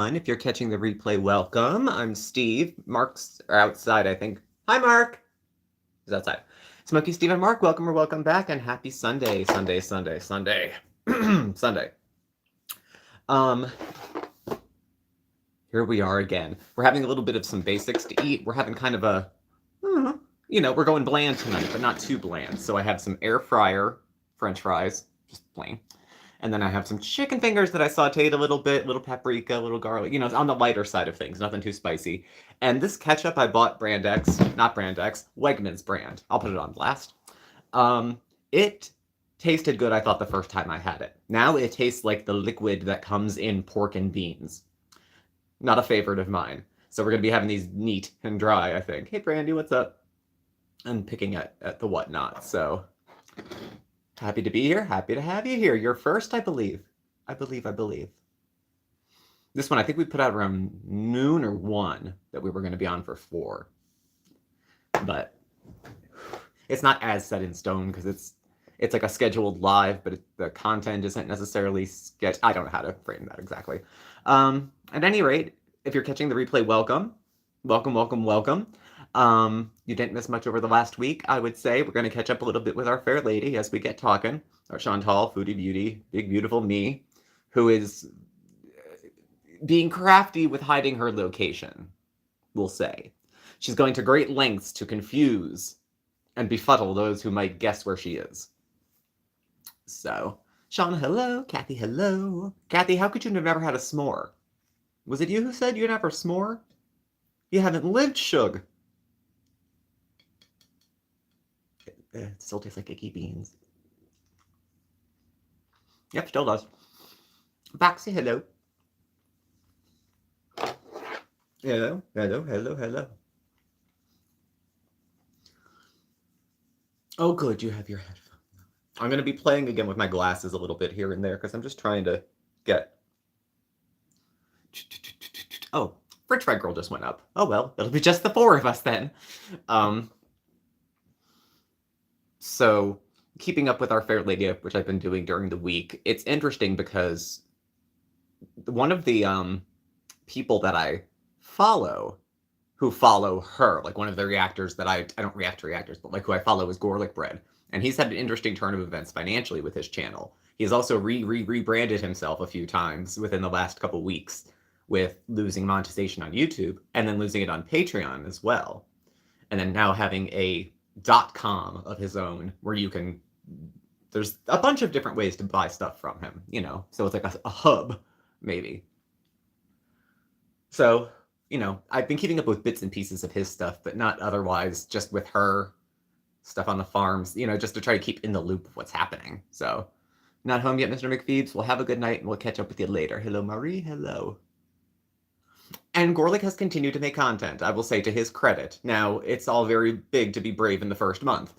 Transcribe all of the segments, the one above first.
If you're catching the replay, welcome. I'm Steve. Mark's outside, I think. Hi, Mark. He's outside. Smokey, Steve, and Mark, welcome or welcome back, and happy Sunday, Sunday. Sunday. Here we are again. We're having a little bit of some basics to eat. We're having kind of a, we're going bland tonight, but not too bland. So I have some air fryer French fries, just plain. And then I have some chicken fingers that I sauteed a little bit, little paprika, little garlic, on the lighter side of things, nothing too spicy. And this ketchup I bought Brand X, not Brand X, Wegmans brand. I'll put it on blast. It tasted good, I thought, the first time I had it. Now it tastes like the liquid that comes in pork and beans. Not a favorite of mine. So we're going to be having these neat and dry, I think. Hey, Brandy, what's up? I'm picking at the whatnot, so... Happy to be here. Happy to have you here. You're first, I believe. I believe. This one, I think we put out around noon or 1 that we were going to be on for 4. But it's not as set in stone because it's like a scheduled live, but the content isn't necessarily sketched. I don't know how to frame that exactly. At any rate, if you're catching the replay, welcome. Welcome. You didn't miss much over the last week, I would say. We're going to catch up a little bit with our fair lady as we get talking. Our Chantal, Foodie Beauty, big beautiful me, who is being crafty with hiding her location, we'll say. She's going to great lengths to confuse and befuddle those who might guess where she is. So, Shauna, hello. Kathy, hello. Kathy, how could you have never had a s'more? Was it you who said you never s'more? You haven't lived, Shug. It still tastes like icky beans. Yep, still does. Baxi, hello. Hello. Oh, good, you have your headphones. I'm going to be playing again with my glasses a little bit here and there because I'm just trying to get... Oh, French Fry Girl just went up. Oh, well, it'll be just the 4 of us then. So, keeping up with our fair lady, which I've been doing during the week, it's interesting because one of the people that I follow, who follow her, like one of the reactors that I don't react to reactors, but like who I follow is Gorlick Bread. And he's had an interesting turn of events financially with his channel. He's also rebranded himself a few times within the last couple weeks with losing monetization on YouTube and then losing it on Patreon as well. And then now having a .com of his own where you can, there's a bunch of different ways to buy stuff from him, so it's like a hub, maybe. So, I've been keeping up with bits and pieces of his stuff, but not otherwise, just with her stuff on the farms, just to try to keep in the loop of what's happening. So, not home yet, Mr. McPhoebs. We'll have a good night and we'll catch up with you later. Hello, Marie. Hello. And Gorlick has continued to make content, I will say, to his credit. Now, it's all very big to be brave in the first month.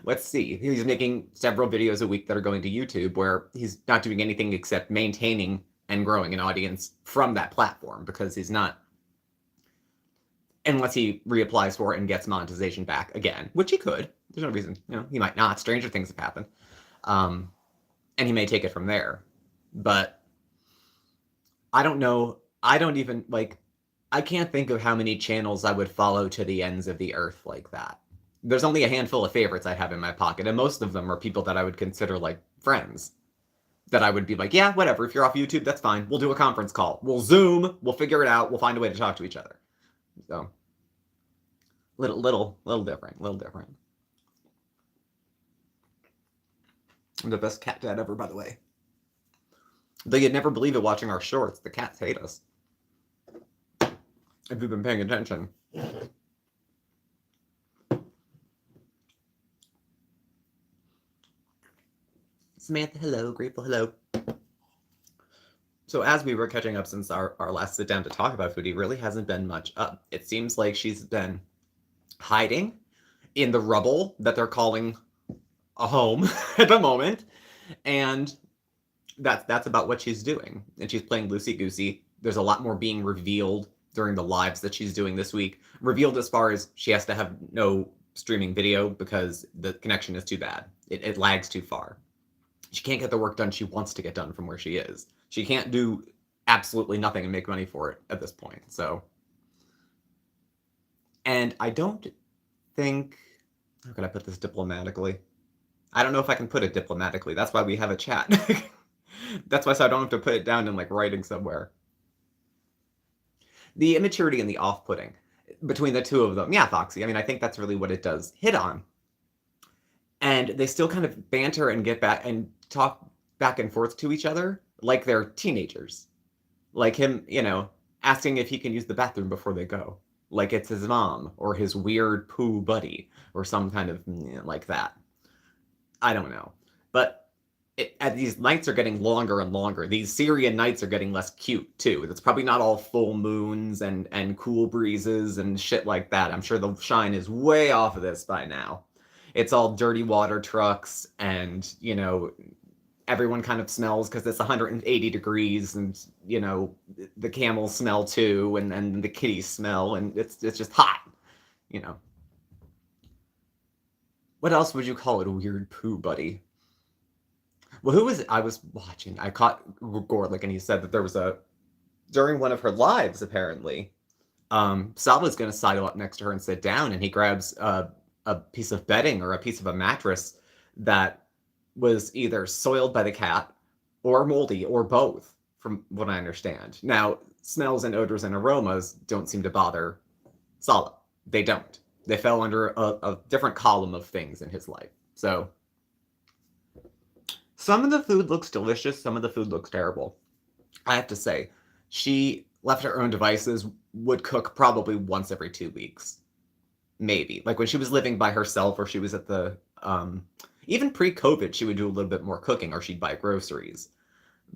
Let's see. He's making several videos a week that are going to YouTube where he's not doing anything except maintaining and growing an audience from that platform because he's not... Unless he reapplies for it and gets monetization back again, which he could. There's no reason, he might not. Stranger things have happened. And he may take it from there. But I don't know... I don't even, I can't think of how many channels I would follow to the ends of the earth like that. There's only a handful of favorites I have in my pocket, and most of them are people that I would consider, friends. That I would be like, yeah, whatever, if you're off YouTube, that's fine. We'll do a conference call. We'll Zoom, we'll figure it out, we'll find a way to talk to each other. So, little different. I'm the best cat dad ever, by the way. Though you'd never believe it watching our shorts. The cats hate us. If you've been paying attention. Samantha, hello. Grateful, hello. So as we were catching up since our last sit down to talk about Foodie, really hasn't been much up. It seems like she's been hiding in the rubble that they're calling a home at the moment. And that's about what she's doing. And she's playing loosey-goosey. There's a lot more being revealed during the lives that she's doing this week. Revealed as far as she has to have no streaming video because the connection is too bad. It lags too far. She can't get the work done she wants to get done from where she is. She can't do absolutely nothing and make money for it at this point. So, and I don't think, how can I put this diplomatically? I don't know if I can put it diplomatically. That's why we have a chat. That's why, so I don't have to put it down in like writing somewhere. The immaturity and the off-putting between the two of them. Yeah, Foxy. I mean, I think that's really what it does hit on. And they still kind of banter and get back and talk back and forth to each other like they're teenagers. Like him, asking if he can use the bathroom before they go. Like it's his mom or his weird poo buddy or some kind of like that. I don't know. But these nights are getting longer and longer. These Syrian nights are getting less cute too. It's probably not all full moons and cool breezes and shit like that. I'm sure the shine is way off of this by now. It's all dirty water trucks and, everyone kind of smells because it's 180 degrees and, the camels smell too and the kitties smell and it's just hot, What else would you call it? A weird poo buddy? Well, who was it? I was watching. I caught Gorlick, and he said that there was during one of her lives, apparently, Sala's going to sidle up next to her and sit down, and he grabs a piece of bedding or a piece of a mattress that was either soiled by the cat or moldy or both, from what I understand. Now, smells and odors and aromas don't seem to bother Sala. They don't. They fell under a different column of things in his life. So some of the food looks delicious, some of the food looks terrible. I have to say, she, left to her own devices, would cook probably once every 2 weeks. Maybe. Like when she was living by herself or she was at the, even pre-COVID, she would do a little bit more cooking or she'd buy groceries.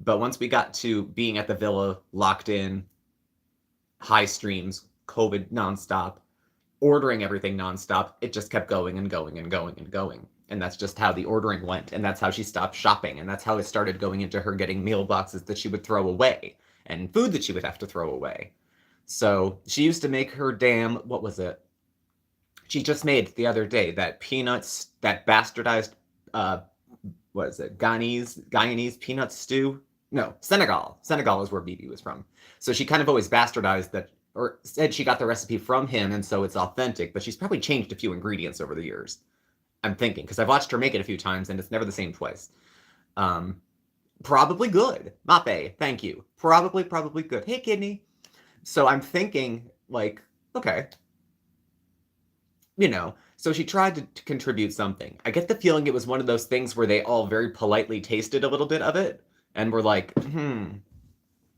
But once we got to being at the villa, locked in, high streams, COVID nonstop, ordering everything nonstop, it just kept going and going and going and going. And that's just how the ordering went. And that's how she stopped shopping. And that's how it started going into her getting meal boxes that she would throw away and food that she would have to throw away. So she used to make her what was it? She just made the other day that that bastardized, what is it? Guyanese peanut stew? No, Senegal. Senegal is where Bibi was from. So she kind of always bastardized that, or said she got the recipe from him and so it's authentic, but she's probably changed a few ingredients over the years. I'm thinking, because I've watched her make it a few times and it's never the same twice. Probably good. Mape, thank you. Probably good. Hey, kidney. So I'm thinking, like, okay. So she tried to contribute something. I get the feeling it was one of those things where they all very politely tasted a little bit of it and were like,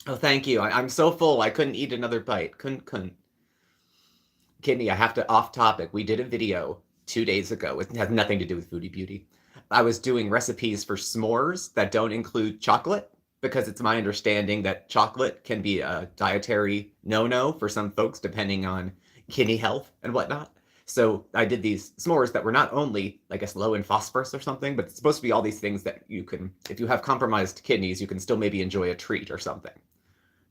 oh, thank you. I'm so full. I couldn't eat another bite. Couldn't. Kidney, I have to, off topic. We did a video 2 days ago. It has nothing to do with Foodie Beauty. I was doing recipes for s'mores that don't include chocolate because it's my understanding that chocolate can be a dietary no-no for some folks depending on kidney health and whatnot. So I did these s'mores that were not only, I guess, low in phosphorus or something, but it's supposed to be all these things that you can, if you have compromised kidneys, you can still maybe enjoy a treat or something.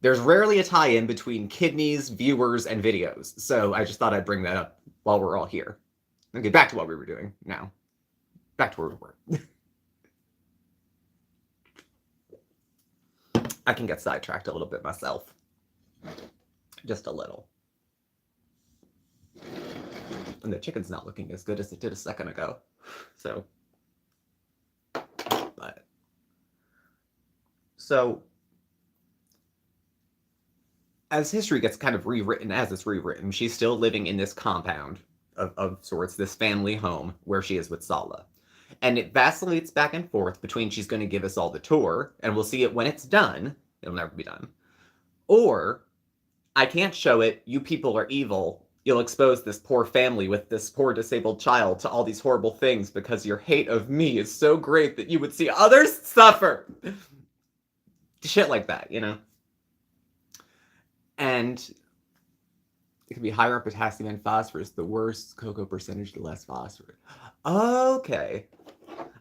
There's rarely a tie-in between kidneys, viewers, and videos. So I just thought I'd bring that up while we're all here. Okay, back to what we were doing now. Back to where we were. I can get sidetracked a little bit myself. Just a little. And the chicken's not looking as good as it did a second ago. So, as history gets kind of rewritten, as it's rewritten, she's still living in this compound of sorts, this family home where she is with Sala. And it vacillates back and forth between she's going to give us all the tour, and we'll see it when it's done. It'll never be done. Or, I can't show it, you people are evil, you'll expose this poor family with this poor disabled child to all these horrible things because your hate of me is so great that you would see others suffer. Shit like that, And it could be higher in potassium and phosphorus. The worse cocoa percentage, the less phosphorus. Okay.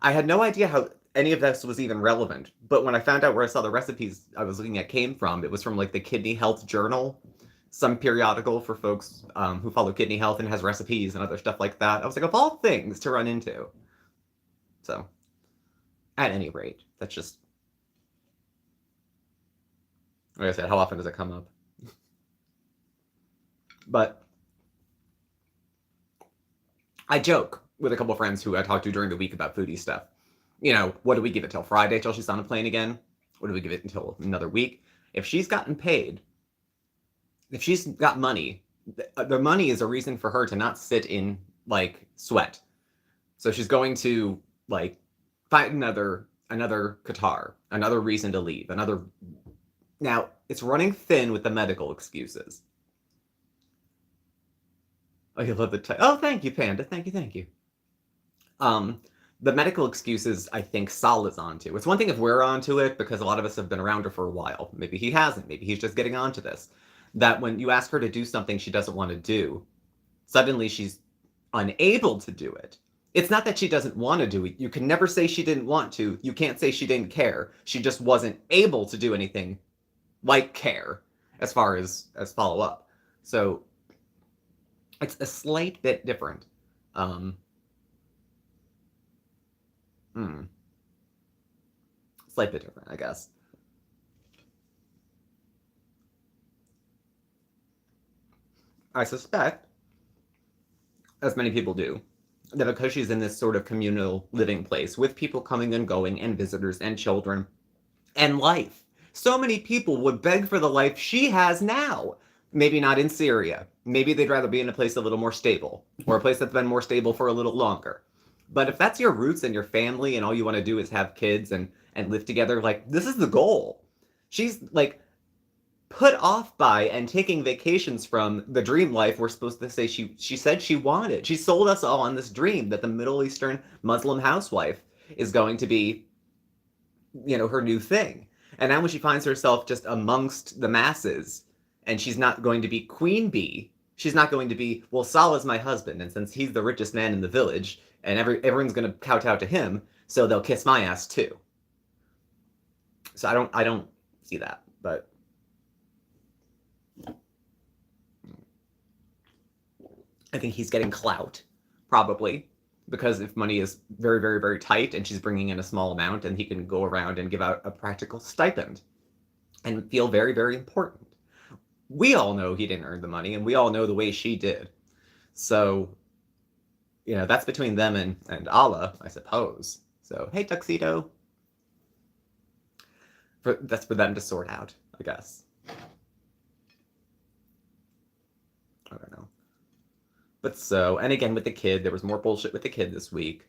I had no idea how any of this was even relevant. But when I found out where I saw the recipes I was looking at came from, it was from like the Kidney Health Journal, some periodical for folks who follow kidney health and has recipes and other stuff like that. I was like, of all things to run into. So, at any rate, that's just... Like I said, how often does it come up? But I joke with a couple friends who I talked to during the week about foodie stuff. You know, what do we give it till Friday till she's on a plane again? What do we give it until another week? If she's gotten paid, if she's got money, the money is a reason for her to not sit in like sweat. So she's going to like find another Qatar, another reason to leave, another. Now it's running thin with the medical excuses. Oh, you love the oh, thank you, Panda. Thank you. Um, the medical excuses, I think Sol is onto. It's one thing if we're onto it because a lot of us have been around her for a while. Maybe he hasn't. Maybe he's just getting onto this. That when you ask her to do something she doesn't want to do, suddenly she's unable to do it. It's not that she doesn't want to do it. You can never say she didn't want to. You can't say she didn't care. She just wasn't able to do anything like care as far as follow up. So it's a slight bit different. Slight bit different, I guess. I suspect, as many people do, that because she's in this sort of communal living place with people coming and going and visitors and children and life, so many people would beg for the life she has now. Maybe not in Syria. Maybe they'd rather be in a place a little more stable, or a place that's been more stable for a little longer. But if that's your roots and your family and all you want to do is have kids and live together, like, this is the goal. She's like put off by and taking vacations from the dream life we're supposed to say she said she wanted. She sold us all on this dream that the Middle Eastern Muslim housewife is going to be, you know, her new thing. And now when she finds herself just amongst the masses and she's not going to be queen bee, she's not going to be, well, Salah's my husband, and since he's the richest man in the village and everyone's going to kowtow to him, so they'll kiss my ass too. So I don't see that, but I think he's getting clout, probably, because if money is very, very, very tight and she's bringing in a small amount, and he can go around and give out a practical stipend and feel very, very important. We all know he didn't earn the money, and we all know the way she did. So, you know, that's between them and Allah, I suppose. So, hey, Tuxedo. That's for them to sort out, I guess. I don't know. But so, and again with the kid, there was more bullshit with the kid this week.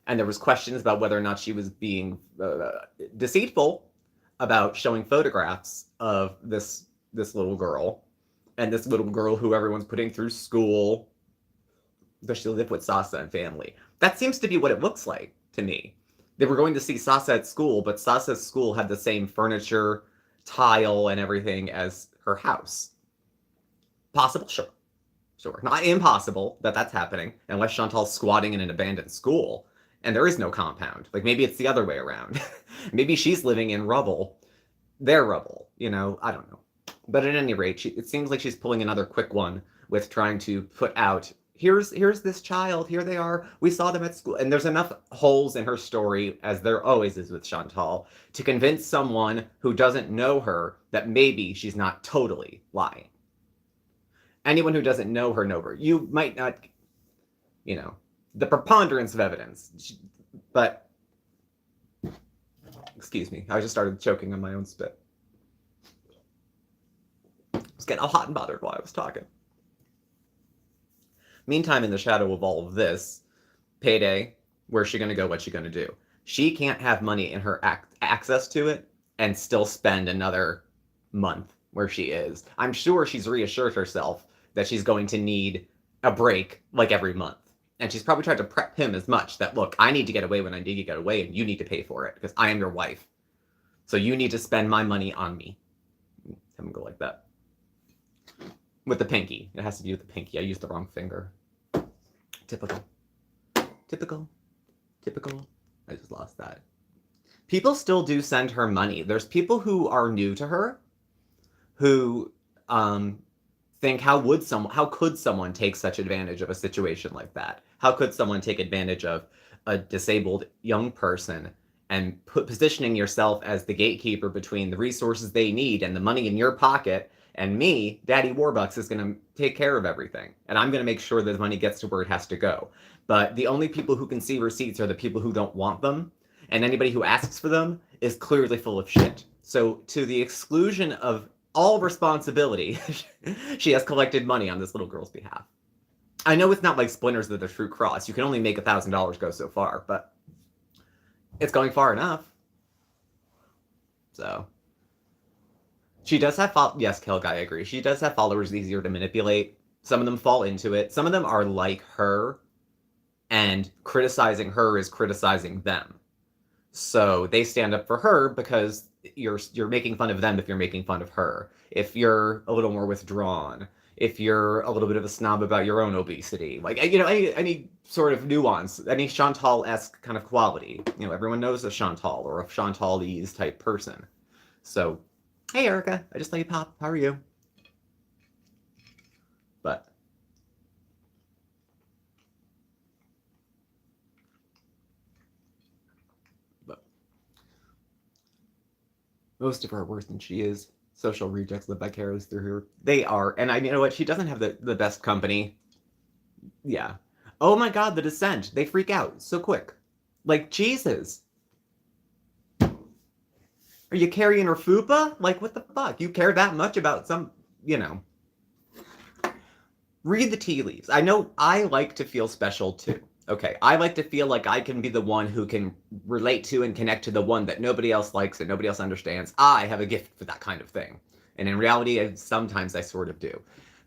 And there was questions about whether or not she was being deceitful about showing photographs of this little girl. And this little girl who everyone's putting through school. Does she live with Sasa and family? That seems to be what it looks like to me. They were going to see Sasa at school, but Sasa's school had the same furniture, tile, and everything as her house. Possible? Sure. Sure. Not impossible that that's happening, unless Chantal's squatting in an abandoned school, and there is no compound. Like, maybe it's the other way around. Maybe she's living in rubble. Their rubble, you know? I don't know. But at any rate, it seems like she's pulling another quick one with trying to put out, here's this child, here they are, we saw them at school. And there's enough holes in her story, as there always is with Chantal, to convince someone who doesn't know her that maybe she's not totally lying. Anyone who doesn't know her, you might not, you know, the preponderance of evidence. But, excuse me, I just started choking on my own spit. I was getting all hot and bothered while I was talking. Meantime, in the shadow of all of this, payday, where's she going to go? What's she going to do? She can't have money in her access to it and still spend another month where she is. I'm sure she's reassured herself that she's going to need a break like every month. And she's probably tried to prep him as much that, look, I need to get away when I need to get away, and you need to pay for it because I am your wife. So you need to spend my money on me. Have him go like that. With the pinky. It has to be with the pinky. I used the wrong finger. Typical. Typical. Typical. I just lost that. People still do send her money. There's people who are new to her who think, how could someone take such advantage of a situation like that? How could someone take advantage of a disabled young person and positioning yourself as the gatekeeper between the resources they need and the money in your pocket and me, Daddy Warbucks, is going to take care of everything. And I'm going to make sure that the money gets to where it has to go. But the only people who can see receipts are the people who don't want them. And anybody who asks for them is clearly full of shit. So to the exclusion of all responsibility, she has collected money on this little girl's behalf. I know it's not like Splinters of the True Cross. You can only make $1,000 go so far, but it's going far enough. So she does have yes, Kelg, I agree. She does have followers easier to manipulate. Some of them fall into it. Some of them are like her, and criticizing her is criticizing them. So they stand up for her because you're making fun of them if you're making fun of her. If you're a little more withdrawn, if you're a little bit of a snob about your own obesity, like, you know, any sort of nuance, any Chantal-esque kind of quality. You know, everyone knows a Chantal or a Chantalese type person. So, hey, Erica, I just let you pop. How are you? But most of her are worse than she is. Social rejects live vicariously through her. They are. And you know what? She doesn't have the best company. Yeah. Oh my god, the Descent. They freak out so quick. Like, Jesus. Are you carrying her fupa? Like, what the fuck? You care that much about some, you know. Read the tea leaves. I know I like to feel special too. Okay, I like to feel like I can be the one who can relate to and connect to the one that nobody else likes and nobody else understands. I have a gift for that kind of thing. And in reality, sometimes I sort of do.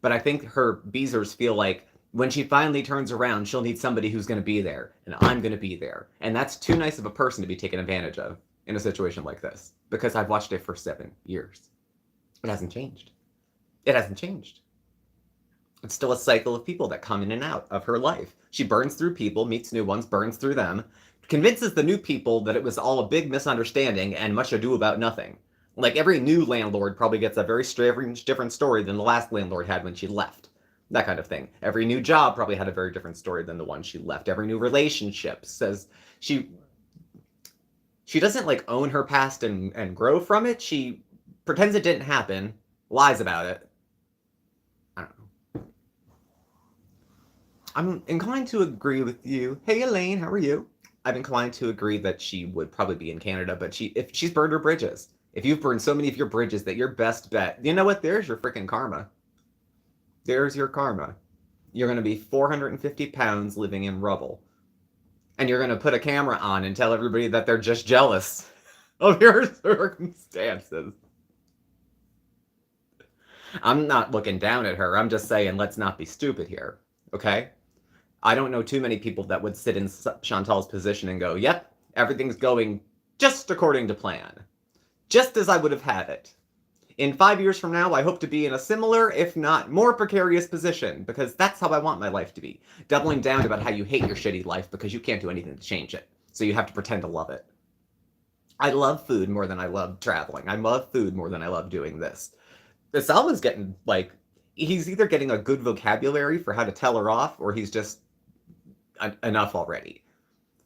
But I think her Beezers feel like when she finally turns around, she'll need somebody who's going to be there, and I'm going to be there. And that's too nice of a person to be taken advantage of in a situation like this, because I've watched it for 7 years. It hasn't changed. It hasn't changed. It's still a cycle of people that come in and out of her life. She burns through people, meets new ones, burns through them, convinces the new people that it was all a big misunderstanding and much ado about nothing. Like, every new landlord probably gets a very strange, different story than the last landlord had when she left. That kind of thing. Every new job probably had a very different story than the one she left. Every new relationship says she doesn't, like, own her past and grow from it. She pretends it didn't happen, lies about it. I don't know. I'm inclined to agree with you. Hey, Elaine, how are you? I'm inclined to agree that she would probably be in Canada, but if she's burned her bridges. If you've burned so many of your bridges that your best bet, you know what? There's your freaking karma. There's your karma. You're going to be 450 pounds living in rubble. And you're going to put a camera on and tell everybody that they're just jealous of your circumstances. I'm not looking down at her. I'm just saying, let's not be stupid here. Okay? I don't know too many people that would sit in Chantal's position and go, yep, everything's going just according to plan. Just as I would have had it. In 5 years from now, I hope to be in a similar, if not more precarious position, because that's how I want my life to be. Doubling down about how you hate your shitty life because you can't do anything to change it. So you have to pretend to love it. I love food more than I love traveling. I love food more than I love doing this. Salva's getting, like, he's either getting a good vocabulary for how to tell her off, or he's just enough already.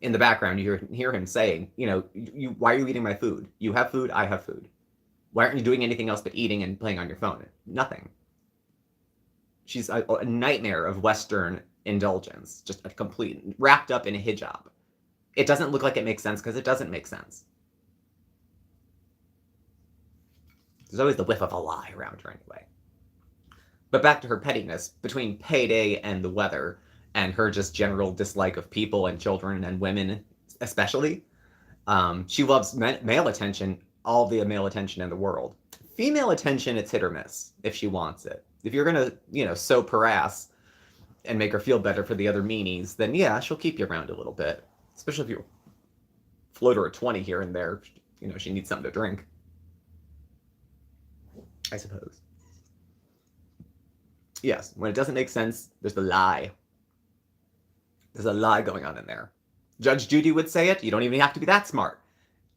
In the background, you hear him saying, you know, why are you eating my food? You have food, I have food. Why aren't you doing anything else but eating and playing on your phone? Nothing. She's a nightmare of Western indulgence, just a complete, wrapped up in a hijab. It doesn't look like it makes sense because it doesn't make sense. There's always the whiff of a lie around her anyway. But back to her pettiness, between payday and the weather, and her just general dislike of people and children and women especially. She loves male attention, all the male attention in the world. Female attention, it's hit or miss if she wants it. If you're going to, you know, soap her ass and make her feel better for the other meanies, then yeah, she'll keep you around a little bit. Especially if you float her a 20 here and there. You know, she needs something to drink. I suppose. Yes, when it doesn't make sense, there's the lie. There's a lie going on in there. Judge Judy would say it. You don't even have to be that smart.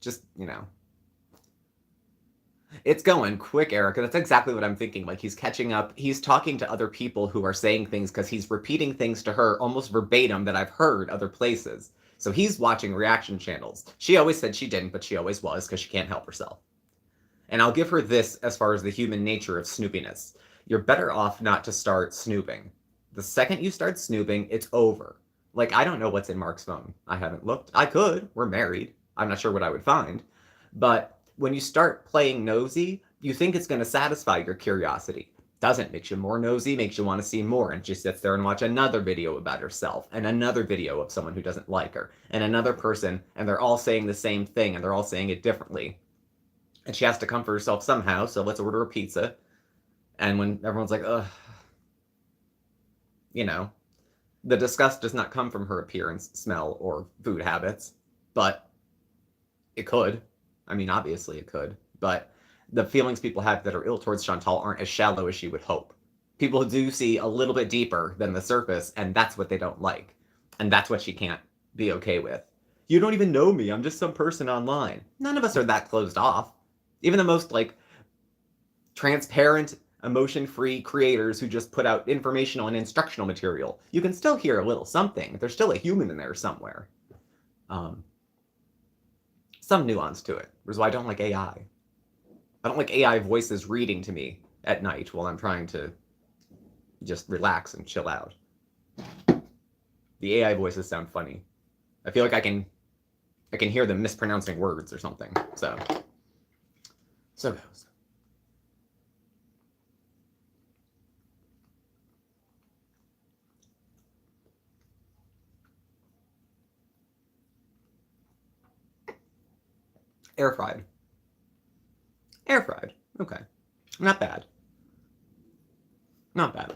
Just, you know. It's going quick, Erica. That's exactly what I'm thinking. Like, he's catching up. He's talking to other people who are saying things because he's repeating things to her almost verbatim that I've heard other places. So he's watching reaction channels. She always said she didn't, but she always was because she can't help herself. And I'll give her this as far as the human nature of snoopiness. You're better off not to start snooping. The second you start snooping, it's over. Like, I don't know what's in Mark's phone. I haven't looked. I could. We're married. I'm not sure what I would find. But when you start playing nosy, you think it's going to satisfy your curiosity. Doesn't. Makes you more nosy, makes you want to see more, and she sits there and watch another video about herself, and another video of someone who doesn't like her, and another person, and they're all saying the same thing, and they're all saying it differently. And she has to comfort herself somehow, so let's order a pizza. And when everyone's like, ugh, you know, the disgust does not come from her appearance, smell, or food habits, but it could. I mean, obviously it could, but the feelings people have that are ill towards Chantal aren't as shallow as she would hope. People do see a little bit deeper than the surface, and that's what they don't like. And that's what she can't be okay with. You don't even know me. I'm just some person online. None of us are that closed off. Even the most, like, transparent, emotion-free creators who just put out informational and instructional material, you can still hear a little something. There's still a human in there somewhere. Some nuance to it, which is why I don't like AI. I don't like AI voices reading to me at night while I'm trying to just relax and chill out. The AI voices sound funny. I feel like I can hear them mispronouncing words or something. So goes. Air fried. Air fried. Okay. Not bad. Not bad.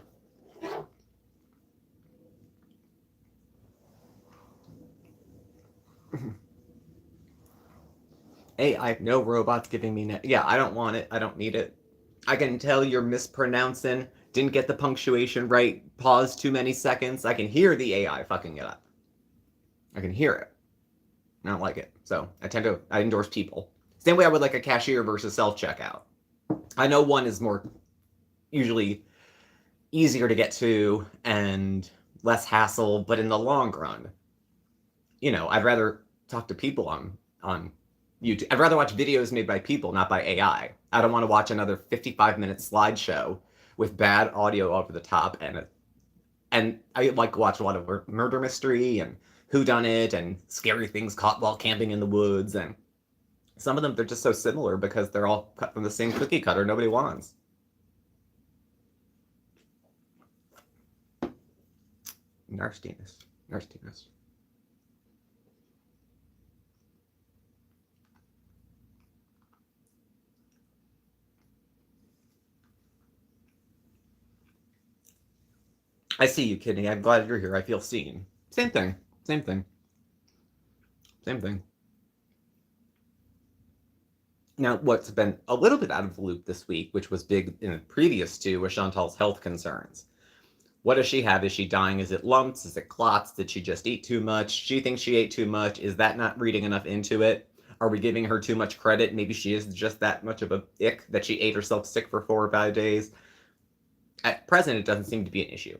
AI, no robots giving me yeah, I don't want it. I don't need it. I can tell you're mispronouncing, didn't get the punctuation right, paused too many seconds. I can hear the AI fucking it up. I can hear it. I don't like it. So I endorse people. Same way I would like a cashier versus self-checkout. I know one is more usually easier to get to and less hassle, but in the long run, you know, I'd rather talk to people on YouTube. I'd rather watch videos made by people, not by AI. I don't want to watch another 55-minute slideshow with bad audio over the top, and I like to watch a lot of murder mystery and whodunit and scary things caught while camping in the woods, and some of them, they're just so similar because they're all cut from the same cookie cutter nobody wants. Nastiness. I see you, Kidney. I'm glad you're here. I feel seen. Same thing. Now, what's been a little bit out of the loop this week, which was big in the previous two, was Chantal's health concerns. What does she have? Is she dying? Is it lumps? Is it clots? Did she just eat too much? She thinks she ate too much. Is that not reading enough into it? Are we giving her too much credit? Maybe she is just that much of a ick that she ate herself sick for 4 or 5 days. At present, it doesn't seem to be an issue.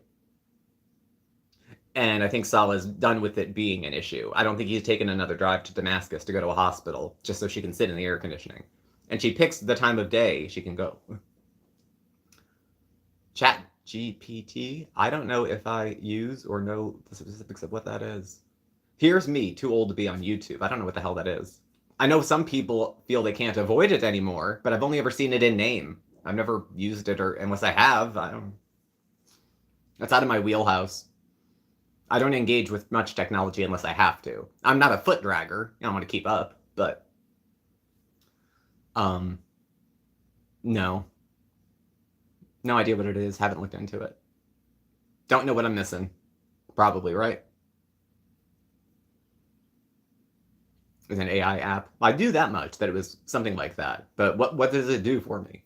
And I think Salah's done with it being an issue. I don't think he's taken another drive to Damascus to go to a hospital just so she can sit in the air conditioning. And she picks the time of day she can go. Chat GPT? I don't know if I use or know the specifics of what that is. Here's me, too old to be on YouTube. I don't know what the hell that is. I know some people feel they can't avoid it anymore, but I've only ever seen it in name. I've never used it, or unless I have, I don't. That's out of my wheelhouse. I don't engage with much technology unless I have to. I'm not a foot dragger. I don't want to keep up, but no. No idea what it is. Haven't looked into it. Don't know what I'm missing. Probably, right? It's an AI app. I knew that much, that it was something like that. But what does it do for me?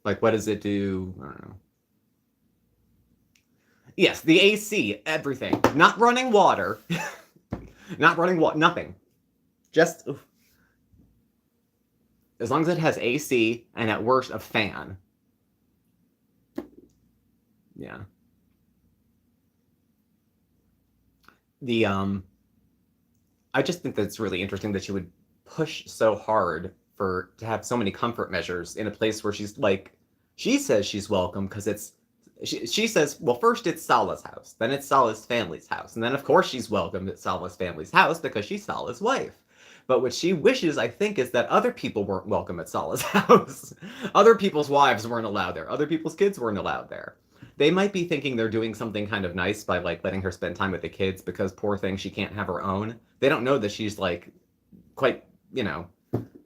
Like, what does it do? I don't know. Yes, the AC, everything. Not running water. Not running water, nothing. Just, oof. As long as it has AC and at worst a fan. Yeah. The I just think that it's really interesting that she would push so hard for to have so many comfort measures in a place where she's like, she says she's welcome because she says, well, first it's Sala's house, then it's Sala's family's house, and then of course she's welcome at Sala's family's house because she's Sala's wife. But what she wishes, I think, is that other people weren't welcome at Sala's house. Other people's wives weren't allowed there. Other people's kids weren't allowed there. They might be thinking they're doing something kind of nice by like letting her spend time with the kids because poor thing, she can't have her own. They don't know that she's like quite, you know,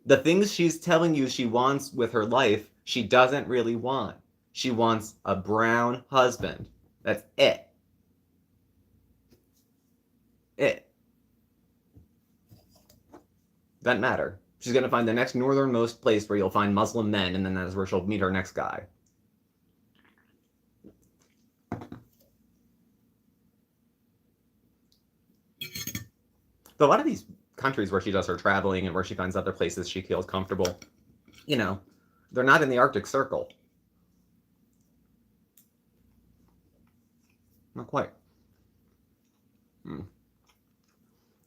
the things she's telling you she wants with her life, she doesn't really want. She wants a brown husband. That's it. It. Doesn't matter. She's going to find the next northernmost place where you'll find Muslim men, and then that's where she'll meet her next guy. But a lot of these countries where she does her traveling and where she finds other places she feels comfortable, you know, they're not in the Arctic Circle. Not quite.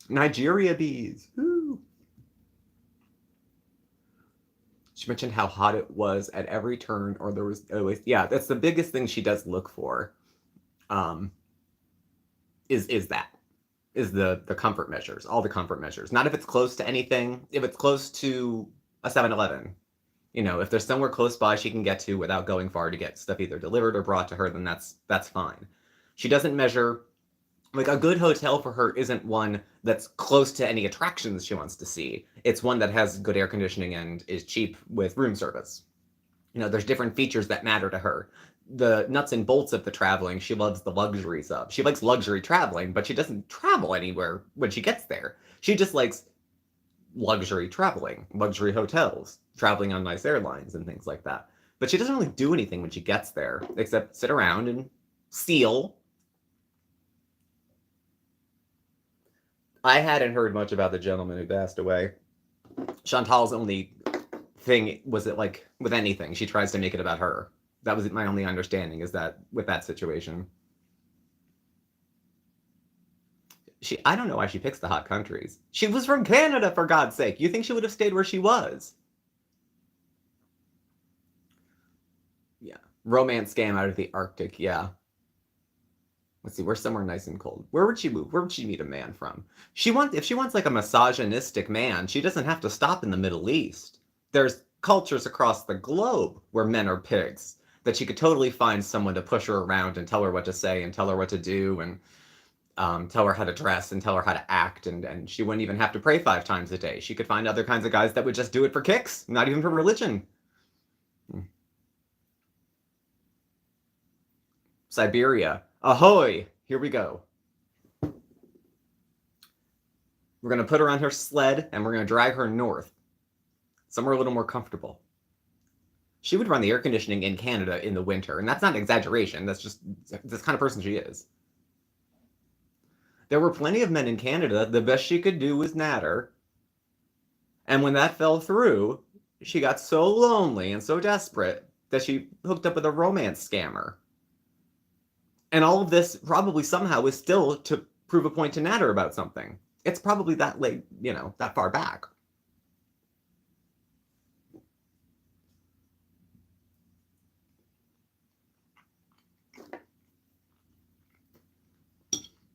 Nigeria bees. Woo. She mentioned how hot it was at every turn, or there was always, yeah, that's the biggest thing she does look for. Is the comfort measures, all the comfort measures. Not if it's close to anything, if it's close to a 7-Eleven. You know, if there's somewhere close by she can get to without going far to get stuff either delivered or brought to her, then that's fine. She doesn't measure, like a good hotel for her isn't one that's close to any attractions she wants to see. It's one that has good air conditioning and is cheap with room service. You know, there's different features that matter to her. The nuts and bolts of the traveling, she loves the luxuries of. She likes luxury traveling, but she doesn't travel anywhere when she gets there. She just likes luxury traveling, luxury hotels, traveling on nice airlines and things like that. But she doesn't really do anything when she gets there, except sit around and steal. I hadn't heard much about the gentleman who passed away. Chantal's only thing was that, like, with anything, she tries to make it about her. That was my only understanding, is that with that situation. I don't know why she picks the hot countries. She was from Canada, for God's sake. You think she would have stayed where she was? Yeah. Romance scam out of the Arctic, yeah. Let's see, we're somewhere nice and cold. Where would she move? Where would she meet a man from? If she wants like a misogynistic man, she doesn't have to stop in the Middle East. There's cultures across the globe where men are pigs, that she could totally find someone to push her around and tell her what to say and tell her what to do and tell her how to dress and tell her how to act, and she wouldn't even have to pray 5 times a day. She could find other kinds of guys that would just do it for kicks, not even for religion. Siberia. Ahoy! Here we go. We're going to put her on her sled, and we're going to drag her north. Somewhere a little more comfortable. She would run the air conditioning in Canada in the winter, and that's not an exaggeration. That's just the kind of person she is. There were plenty of men in Canada. The best she could do was natter. And when that fell through, she got so lonely and so desperate that she hooked up with a romance scammer. And all of this probably somehow is still to prove a point to natter about something. It's probably that late, you know, that far back.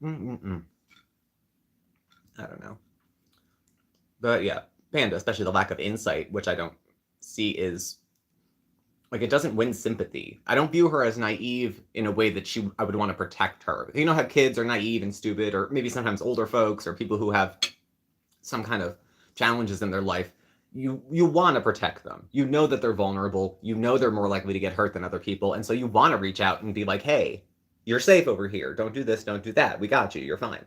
I don't know. But yeah, Panda, especially the lack of insight, which I don't see is, like, it doesn't win sympathy. I don't view her as naive in a way that I would want to protect her. You know how kids are naive and stupid, or maybe sometimes older folks or people who have some kind of challenges in their life. You want to protect them. You know that they're vulnerable. You know they're more likely to get hurt than other people. And so you want to reach out and be like, hey, you're safe over here. Don't do this. Don't do that. We got you. You're fine.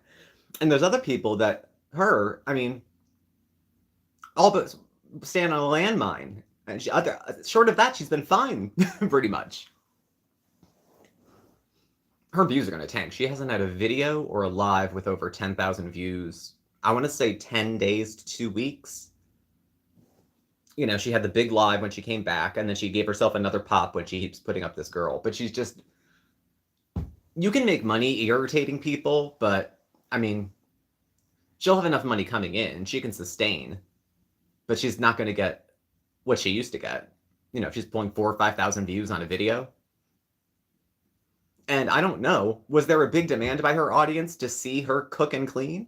And there's other people that I mean, all but stand on a landmine. And short of that, she's been fine, pretty much. Her views are going to tank. She hasn't had a video or a live with over 10,000 views. I want to say 10 days to 2 weeks. You know, she had the big live when she came back, and then she gave herself another pop when she keeps putting up this girl. But she's just... You can make money irritating people, but I mean, she'll have enough money coming in. She can sustain, but she's not going to get what she used to get. You know, if she's pulling 4,000 or 5,000 views on a video. And I don't know, was there a big demand by her audience to see her cook and clean?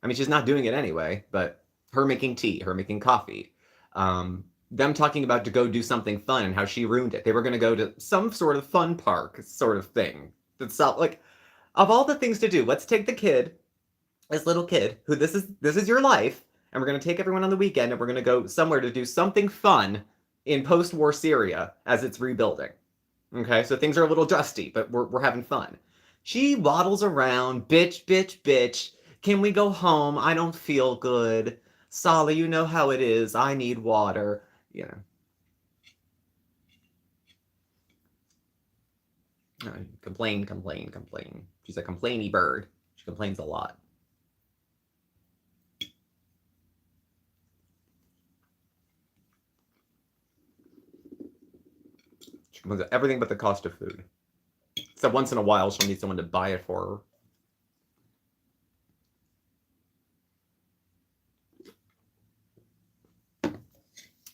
I mean, she's not doing it anyway, but her making tea, her making coffee, them talking about to go do something fun and how she ruined it. They were going to go to some sort of fun park sort of thing. That's like, of all the things to do, let's take the kid, this little kid, who this is your life, and we're going to take everyone on the weekend and we're going to go somewhere to do something fun in post-war Syria as it's rebuilding. Okay, so things are a little dusty, but we're having fun. She waddles around, bitch, bitch, bitch. Can we go home? I don't feel good. Sally, you know how it is. I need water. You know. Complain, complain, complain. She's a complainy bird. She complains a lot. She complains about everything but the cost of food. Except once in a while, she'll need someone to buy it for her.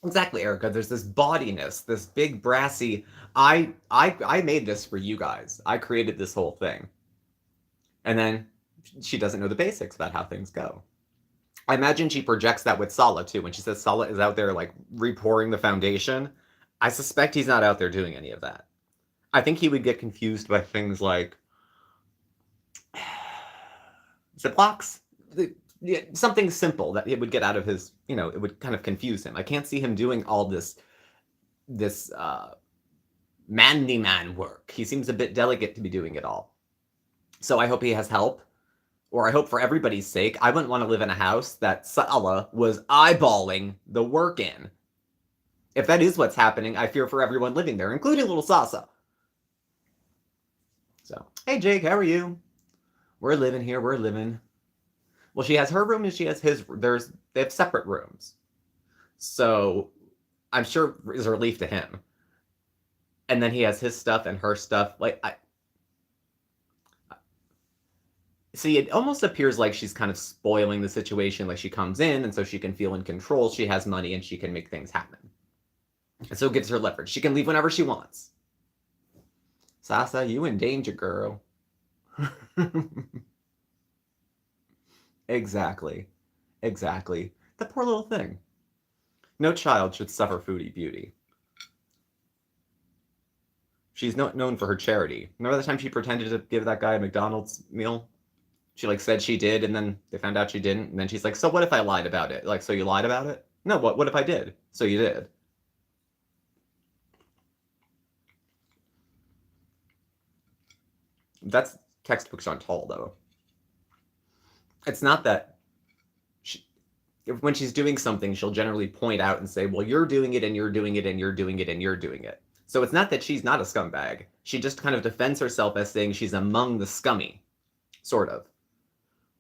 Exactly, Erica. There's this bodiness, this big brassy. I made this for you guys. I created this whole thing. And then she doesn't know the basics about how things go. I imagine she projects that with Sala too. When she says Sala is out there like repouring the foundation, I suspect he's not out there doing any of that. I think he would get confused by things like Ziplocs. Something simple that it would get out of his, it would kind of confuse him. I can't see him doing all this manly man work. He seems a bit delicate to be doing it all. So I hope he has help, or I hope for everybody's sake. I wouldn't want to live in a house that Sala was eyeballing the work in. If that is what's happening, I fear for everyone living there, including little Sasa. So, hey Jake, how are you? We're living here, we're living. Well, she has her room and she has his. They have separate rooms. So I'm sure is a relief to him. And then he has his stuff and her stuff. See, it almost appears like she's kind of spoiling the situation. Like she comes in and so she can feel in control. She has money and she can make things happen. And so it gives her leverage. She can leave whenever she wants. Sasa, you in danger, girl. Exactly. Exactly. The poor little thing. No child should suffer Foodie Beauty. She's known for her charity. Remember the time she pretended to give that guy a McDonald's meal? She said she did, and then they found out she didn't, and then she's like, so what if I lied about it? So you lied about it? No, what if I did? So you did. That's textbook Chantal, though. It's not that when she's doing something, she'll generally point out and say, well, you're doing it, and you're doing it, and you're doing it, and you're doing it. So it's not that she's not a scumbag. She just kind of defends herself as saying she's among the scummy, sort of.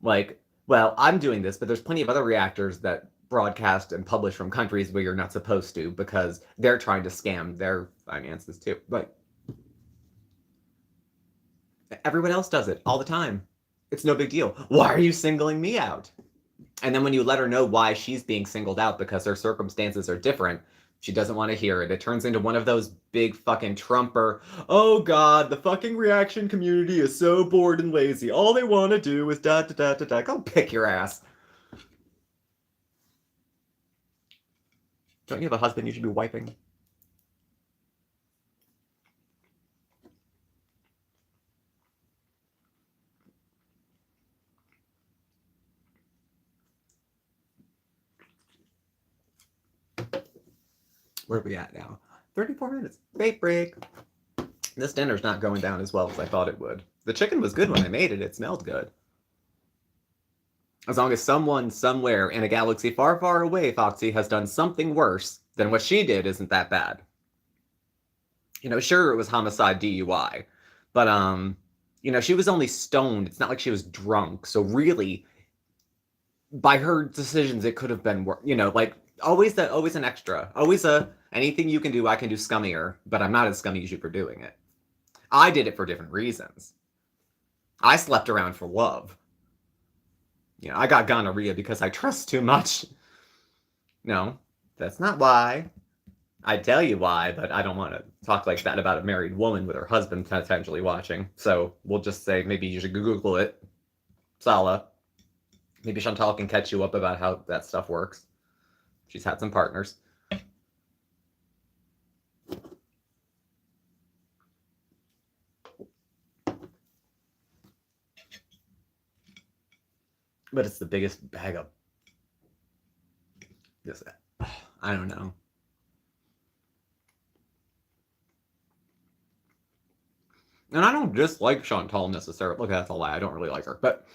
Well, I'm doing this, but there's plenty of other reactors that broadcast and publish from countries where you're not supposed to because they're trying to scam their finances too. Everyone else does it all the time. It's no big deal. Why are you singling me out? And then when you let her know why she's being singled out because her circumstances are different, she doesn't want to hear it. It turns into one of those big fucking Trumper, oh God, the fucking reaction community is so bored and lazy. All they want to do is da da da da da. Go pick your ass. Don't you have a husband you should be wiping? Where are we at now? 34 minutes. Break. This dinner's not going down as well as I thought it would. The chicken was good when I made it. It smelled good. As long as someone somewhere in a galaxy far, far away, Foxy, has done something worse than what she did isn't that bad. Sure, it was homicide DUI. But, she was only stoned. It's not like she was drunk. So really, by her decisions, it could have been worse. Always an extra. Always anything you can do, I can do scummier, but I'm not as scummy as you for doing it. I did it for different reasons. I slept around for love. You know, I got gonorrhea because I trust too much. No, that's not why. I'd tell you why, but I don't want to talk like that about a married woman with her husband potentially watching. So we'll just say maybe you should Google it. Sala. Maybe Chantal can catch you up about how that stuff works. She's had some partners. But it's the biggest bag of this. I don't know. And I don't dislike Chantal necessarily. Look, that's a lie. I don't really like her. But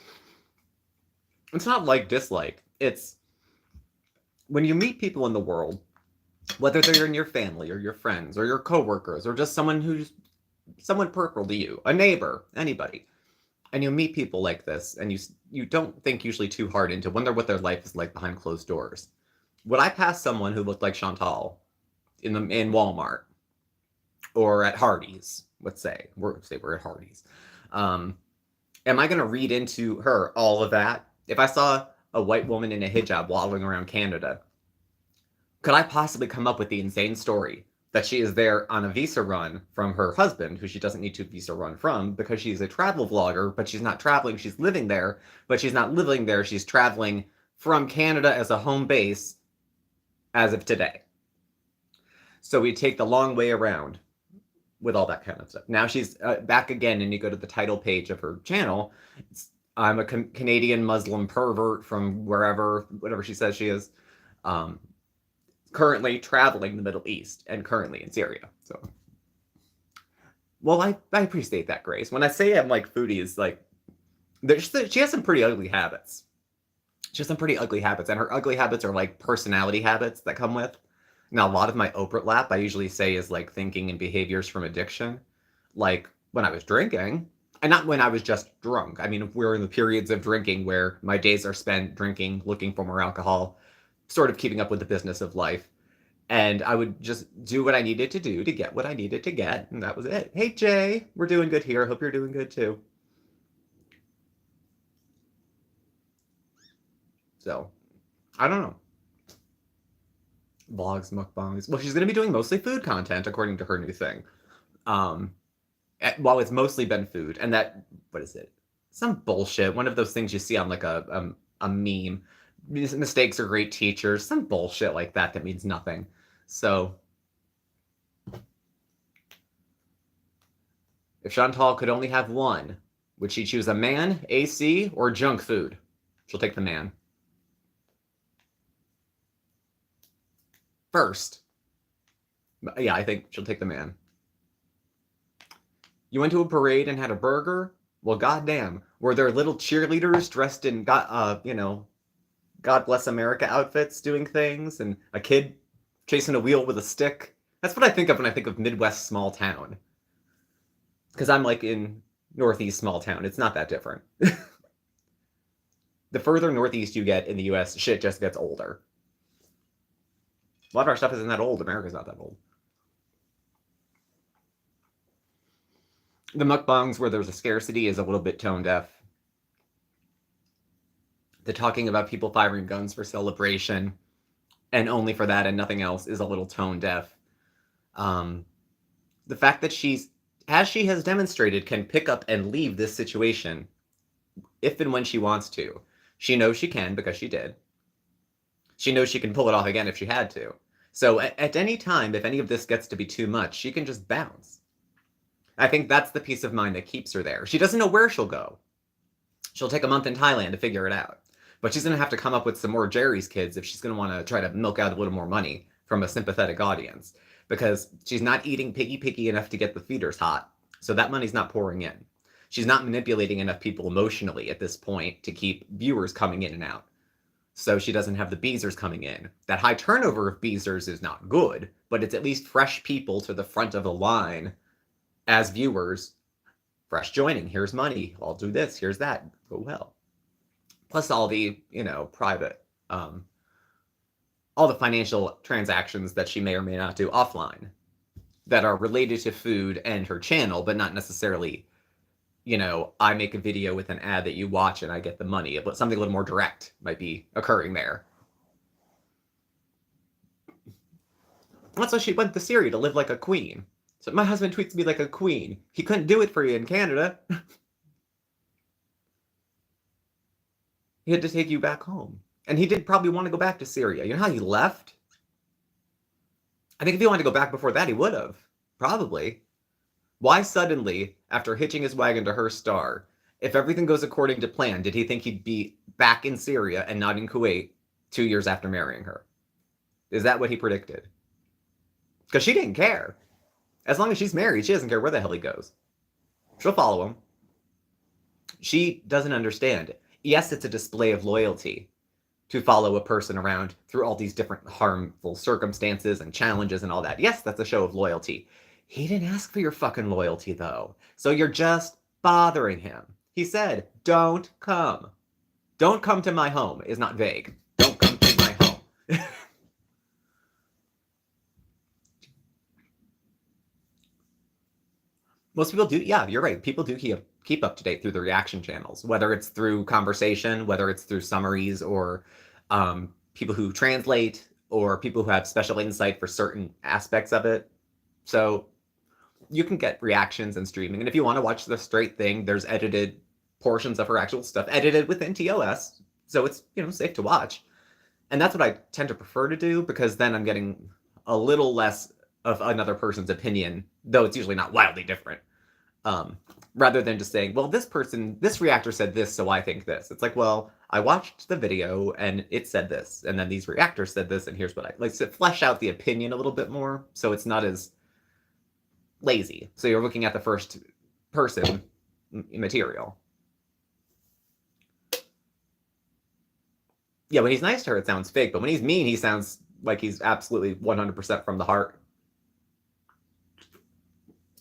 it's not like dislike. It's when you meet people in the world, whether they're in your family or your friends or your coworkers or just someone peripheral to you, a neighbor, anybody, and you meet people like this, and you don't think usually too hard into wonder what their life is like behind closed doors. Would I pass someone who looked like Chantal in Walmart or at Hardee's? Let's say we're at Hardee's. Am I going to read into her all of that? If I saw a white woman in a hijab waddling around Canada, could I possibly come up with the insane story that she is there on a visa run from her husband, who she doesn't need to visa run from because she's a travel vlogger, but she's not traveling, she's living there, but she's not living there, she's traveling from Canada as a home base as of today. So we take the long way around with all that kind of stuff. Now she's back again, and you go to the title page of her channel. I'm a Canadian Muslim pervert from wherever, whatever she says she is, currently traveling the Middle East and currently in Syria. So, well, I appreciate that, Grace. When I say I'm like foodies, like, she has some pretty ugly habits. She has some pretty ugly habits, and her ugly habits are like personality habits that come with. Now, a lot of my Oprah lap, I usually say, is like thinking and behaviors from addiction. Like when I was drinking, and not when I was just drunk. I mean, we're in the periods of drinking where my days are spent drinking, looking for more alcohol, sort of keeping up with the business of life. And I would just do what I needed to do to get what I needed to get. And that was it. Hey, Jay, we're doing good here. Hope you're doing good too. So, I don't know. Vlogs, mukbangs. Well, she's going to be doing mostly food content, according to her new thing. Well, it's mostly been food. And that, what is it? Some bullshit. One of those things you see on like a meme. Mistakes are great teachers. Some bullshit like that means nothing. So, if Chantal could only have one, would she choose a man, AC, or junk food? She'll take the man. First. Yeah, I think she'll take the man. You went to a parade and had a burger? Well, goddamn. Were there little cheerleaders dressed in, God Bless America outfits doing things? And a kid chasing a wheel with a stick? That's what I think of when I think of Midwest small town. Because I'm like in Northeast small town. It's not that different. The further Northeast you get in the US, shit just gets older. A lot of our stuff isn't that old. America's not that old. The mukbangs where there's a scarcity is a little bit tone deaf. The talking about people firing guns for celebration and only for that and nothing else is a little tone deaf. The fact that she's, as she has demonstrated, can pick up and leave this situation if and when she wants to. She knows she can because she did. She knows she can pull it off again if she had to. So at any time, if any of this gets to be too much, she can just bounce. I think that's the peace of mind that keeps her there. She doesn't know where she'll go. She'll take a month in Thailand to figure it out. But she's going to have to come up with some more Jerry's Kids if she's going to want to try to milk out a little more money from a sympathetic audience. Because she's not eating piggy enough to get the feeders hot. So that money's not pouring in. She's not manipulating enough people emotionally at this point to keep viewers coming in and out. So she doesn't have the beezers coming in. That high turnover of beezers is not good, but it's at least fresh people to the front of the line as viewers. Fresh joining. Here's money. I'll do this. Here's that. Go well. Plus all the, private, all the financial transactions that she may or may not do offline that are related to food and her channel, but not necessarily I make a video with an ad that you watch and I get the money. But something a little more direct might be occurring there. That's why she went to Syria, to live like a queen. So my husband treats me like a queen. He couldn't do it for you in Canada. He had to take you back home. And he did probably want to go back to Syria. You know how he left? I think if he wanted to go back before that, he would have. Probably. Why suddenly, after hitching his wagon to her star, if everything goes according to plan, did he think he'd be back in Syria and not in Kuwait 2 years after marrying her? Is that what he predicted? Because she didn't care. As long as she's married, she doesn't care where the hell he goes. She'll follow him. She doesn't understand. Yes, it's a display of loyalty to follow a person around through all these different harmful circumstances and challenges and all that. Yes, that's a show of loyalty. He didn't ask for your fucking loyalty, though. So you're just bothering him. He said, don't come. Don't come to my home is not vague. Don't come to my home. Most people do, yeah, you're right. People do keep up to date through the reaction channels, whether it's through conversation, whether it's through summaries, or people who translate, or people who have special insight for certain aspects of it. So you can get reactions and streaming. And if you want to watch the straight thing, there's edited portions of her actual stuff, edited within TOS. So it's, safe to watch. And that's what I tend to prefer to do, because then I'm getting a little less of another person's opinion, though it's usually not wildly different. Rather than just saying, well, this reactor said this, so I think this. It's like, well, I watched the video and it said this, and then these reactors said this, and here's what I like to flesh out the opinion a little bit more, so it's not as lazy. So you're looking at the first person material. Yeah, when he's nice to her, it sounds fake, but when he's mean, he sounds like he's absolutely 100% from the heart.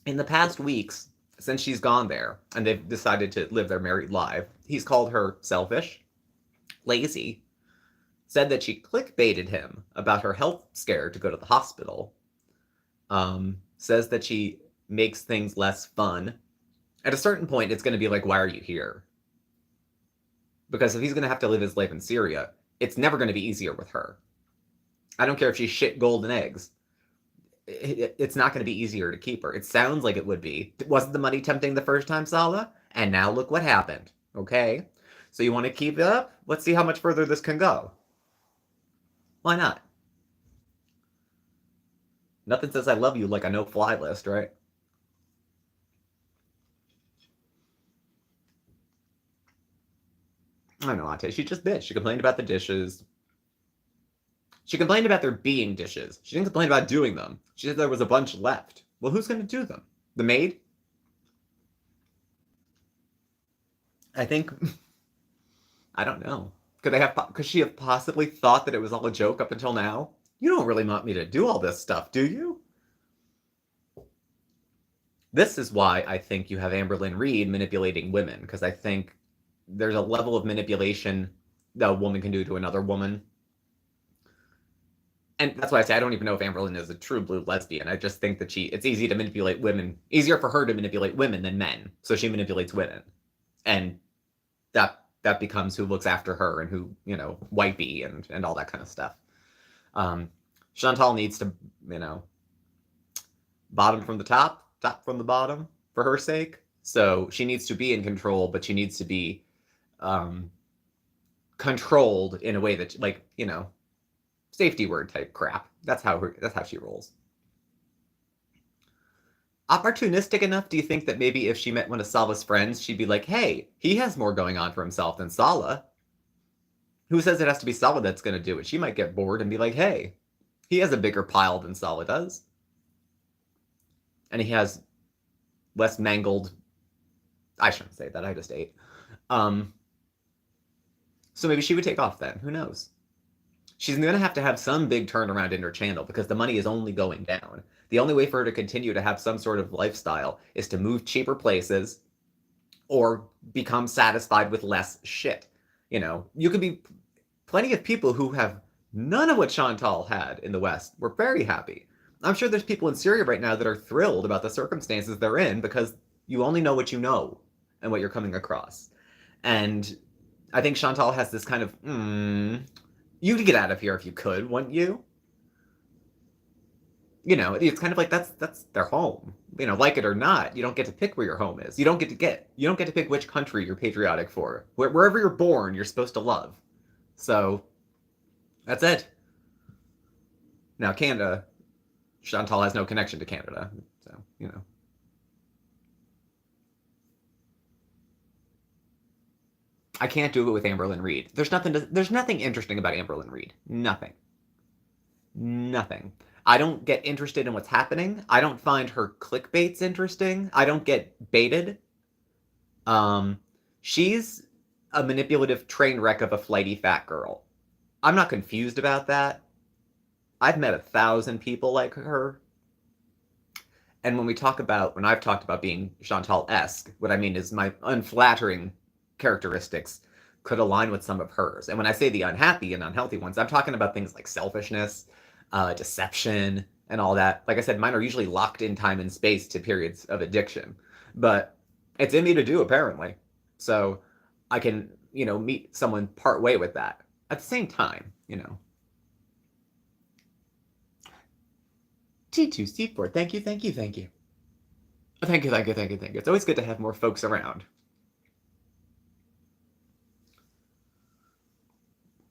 In the past weeks, since she's gone there and they've decided to live their married life, he's called her selfish, lazy, said that she clickbaited him about her health scare to go to the hospital, says that she makes things less fun. At a certain point, it's going to be like, why are you here? Because if he's going to have to live his life in Syria, it's never going to be easier with her. I don't care if she's shit golden eggs. It's not going to be easier to keep her. It sounds like it would be. Wasn't the money tempting the first time, Sala? And now look what happened. Okay? So you want to keep it up? Let's see how much further this can go. Why not? Nothing says I love you like a no-fly list, right? I know, Ate. She just bitched. She complained about the dishes. She complained about there being dishes. She didn't complain about doing them. She said there was a bunch left. Well, who's going to do them? The maid? I think... I don't know. Could she have possibly thought that it was all a joke up until now? You don't really want me to do all this stuff, do you? This is why I think you have Amberlynn Reid manipulating women, because I think there's a level of manipulation that a woman can do to another woman. And that's why I say I don't even know if Amberlynn is a true blue lesbian. I just think that it's easy to manipulate women, easier for her to manipulate women than men. So she manipulates women. And that becomes who looks after her and who, wifey and all that kind of stuff. Chantal needs to, bottom from the top from the bottom for her sake. So she needs to be in control, but she needs to be controlled in a way that, safety word type crap. That's how she rolls. Opportunistic enough, do you think that maybe if she met one of Sala's friends, she'd be like, hey, he has more going on for himself than Sala. Who says it has to be Sala that's going to do it? She might get bored and be like, hey, he has a bigger pile than Sala does. And he has less mangled... I shouldn't say that, I just ate. So maybe she would take off then. Who knows? She's going to have some big turnaround in her channel because the money is only going down. The only way for her to continue to have some sort of lifestyle is to move cheaper places or become satisfied with less shit. You could be... Plenty of people who have none of what Chantal had in the West were very happy. I'm sure there's people in Syria right now that are thrilled about the circumstances they're in because you only know what you know. and what you're coming across. And I think Chantal has this kind of, you could get out of here if you could, wouldn't you? You know, it's kind of like that's their home. You know, like it or not, you don't get to pick where your home is. You don't get to pick which country you're patriotic for. Wherever you're born, you're supposed to love. So that's it. Now Canada, Chantal has no connection to Canada, so you know. I can't do it with Amberlynn Reid. There's nothing interesting about Amberlynn Reid. Nothing. I don't get interested in what's happening. I don't find her clickbaits interesting. I don't get baited. She's a manipulative train wreck of a flighty fat girl. I'm not confused about that. I've met 1,000 people like her. And when I've talked about being Chantal-esque, what I mean is my unflattering characteristics could align with some of hers. And when I say the unhappy and unhealthy ones, I'm talking about things like selfishness, deception, and all that. Like I said, mine are usually locked in time and space to periods of addiction. But it's in me to do, apparently. So I can, meet someone part way with that. At the same time, T2C4, thank you. Thank you. Thank you. It's always good to have more folks around.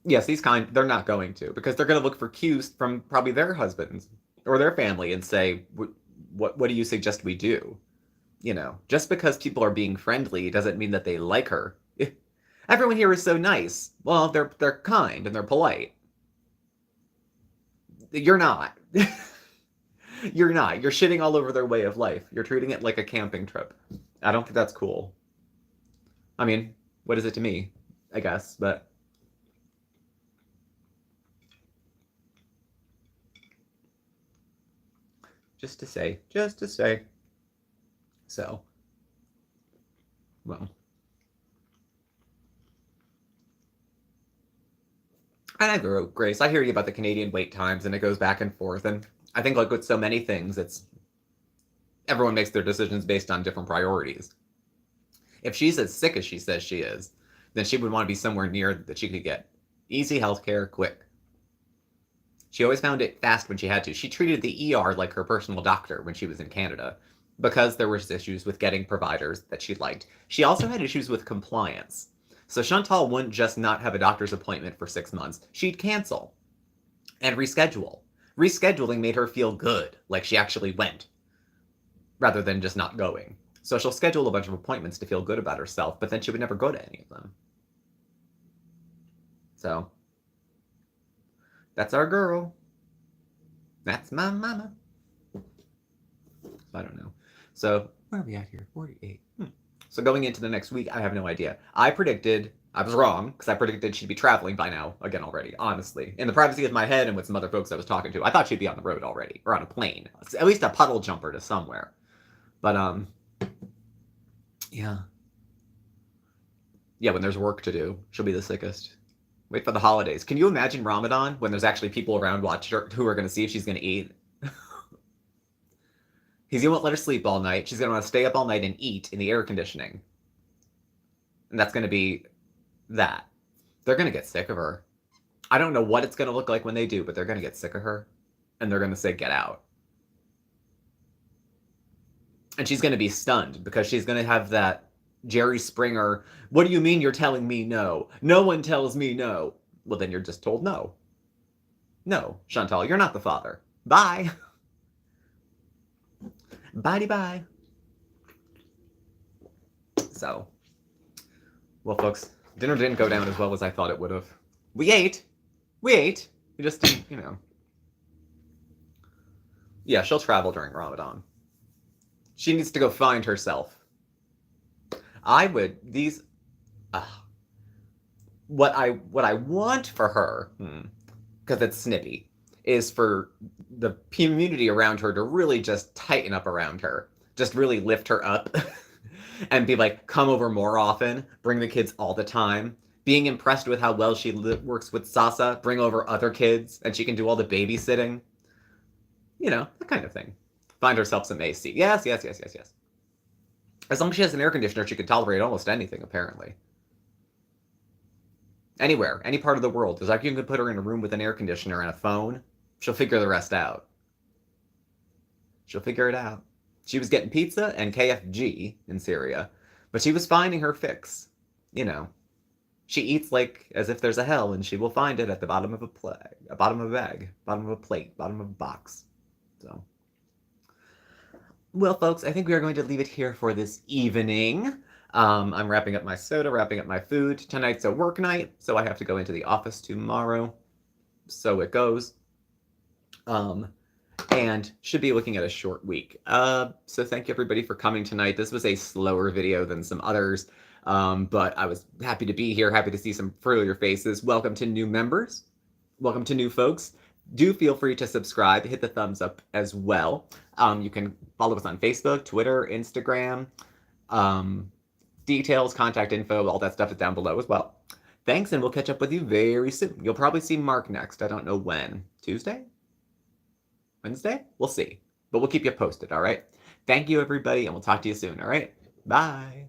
Yes, they're not going to, because they're going to look for cues from probably their husbands or their family and say, what do you suggest we do? Just because people are being friendly doesn't mean that they like her. Everyone here is so nice. Well, they're kind and they're polite. You're not. You're not. You're shitting all over their way of life. You're treating it like a camping trip. I don't think that's cool. I mean, what is it to me? I guess, but... Just to say. So, well. And I wrote, Grace, I hear you about the Canadian wait times, and it goes back and forth, and I think like with so many things, everyone makes their decisions based on different priorities. If she's as sick as she says she is, then she would want to be somewhere near that she could get easy healthcare quick. She always found it fast when she had to. She treated the ER like her personal doctor when she was in Canada because there was issues with getting providers that she liked. She also had issues with compliance. So Chantal wouldn't just not have a doctor's appointment for 6 months. She'd cancel and reschedule. Rescheduling made her feel good, like she actually went, rather than just not going. So she'll schedule a bunch of appointments to feel good about herself, but then she would never go to any of them. So, that's our girl. That's my mama. I don't know. So, where are we at here? 48. So going into the next week, I have no idea. I was wrong, because I predicted she'd be traveling by now, again already, honestly. In the privacy of my head and with some other folks I was talking to, I thought she'd be on the road already, or on a plane. At least a puddle jumper to somewhere. But, yeah. Yeah, when there's work to do, she'll be the sickest. Wait for the holidays. Can you imagine Ramadan, when there's actually people around watching her who are going to see if she's going to eat? He won't let her sleep all night. She's going to want to stay up all night and eat in the air conditioning. And that's going to be that. They're going to get sick of her. I don't know what it's going to look like when they do, but they're going to get sick of her. And they're going to say, get out. And she's going to be stunned because she's going to have that Jerry Springer, what do you mean you're telling me no? No one tells me no. Well, then you're just told no. No, Chantal, you're not the father. Bye. Bye-bye. So, well, folks, dinner didn't go down as well as I thought it would have. We ate. We just didn't, Yeah, she'll travel during Ramadan. She needs to go find herself. What I want for her, because it's snippy, is for the community around her to really just tighten up around her. Just really lift her up and be like, come over more often, bring the kids all the time. Being impressed with how well she works with Sasa, bring over other kids, and she can do all the babysitting. That kind of thing. Find herself some AC. Yes. As long as she has an air conditioner, she can tolerate almost anything, apparently. Anywhere, any part of the world. As like you can put her in a room with an air conditioner and a phone, she'll figure the rest out. She'll figure it out. She was getting pizza and KFG in Syria, but she was finding her fix. You know, she eats like as if there's a hell, and she will find it at the bottom of a bottom of a bag, bottom of a plate, bottom of a box. So, well, folks, I think we are going to leave it here for this evening. I'm wrapping up my soda, wrapping up my food. Tonight's a work night, so I have to go into the office tomorrow. So it goes. And should be looking at a short week. So thank you everybody for coming tonight. This was a slower video than some others, but I was happy to be here, happy to see some familiar faces. Welcome to new members. Welcome to new folks. Do feel free to subscribe, hit the thumbs up as well. You can follow us on Facebook, Twitter, Instagram. Details, contact info, all that stuff is down below as well. Thanks, and we'll catch up with you very soon. You'll probably see Mark next. I don't know when. Tuesday? Wednesday? We'll see. But we'll keep you posted, all right? Thank you, everybody, and we'll talk to you soon, all right? Bye.